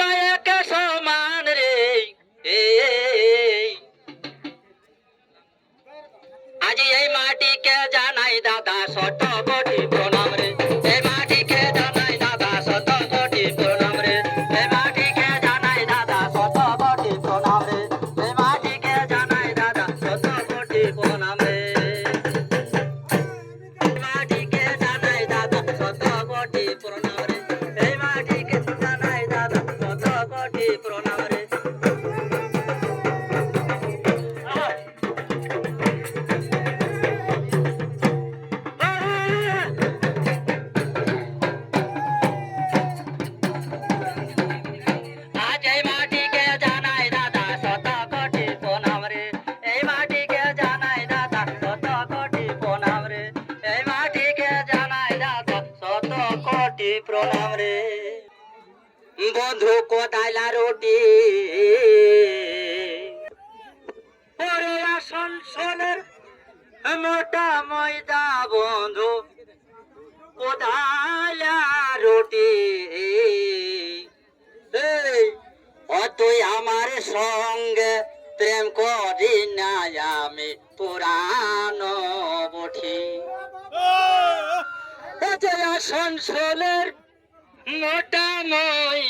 মায়াকে সমান রে আজি এই মাটিকে জানাই দাদা শত কোটি প্রণাম রে এই মাটিকে জানাই দাদা শত কোটি প্রণাম রে এই মাটিকে জানাই দাদা শত কোটি প্রণাম রে এই মাটিকে জানাই দাদা শত কোটি প্রণাম রে মাটিকে জানাই দাদা শত কোটি প্রণাম রে এই মাটিকে জানাই দাদা শত কোটি প্রণাম রে আজ এই মাটিকে জানাই দাদা শত কোটি প্রণাম রে এই মাটিকে জানাই দাদা শত কোটি প্রণাম রে এই মাটিকে জানাই দাদা শত কোটি প্রণাম রে বন্ধু কোদাইলা রুটি ওরে আসানসোলের মোটা ময়দা বন্ধু কোদাইলা রুটি এই ও তুই আমার সঙ্গে প্রেম করি না আমি পুরানো বঠি আসানসোলের মোটা মই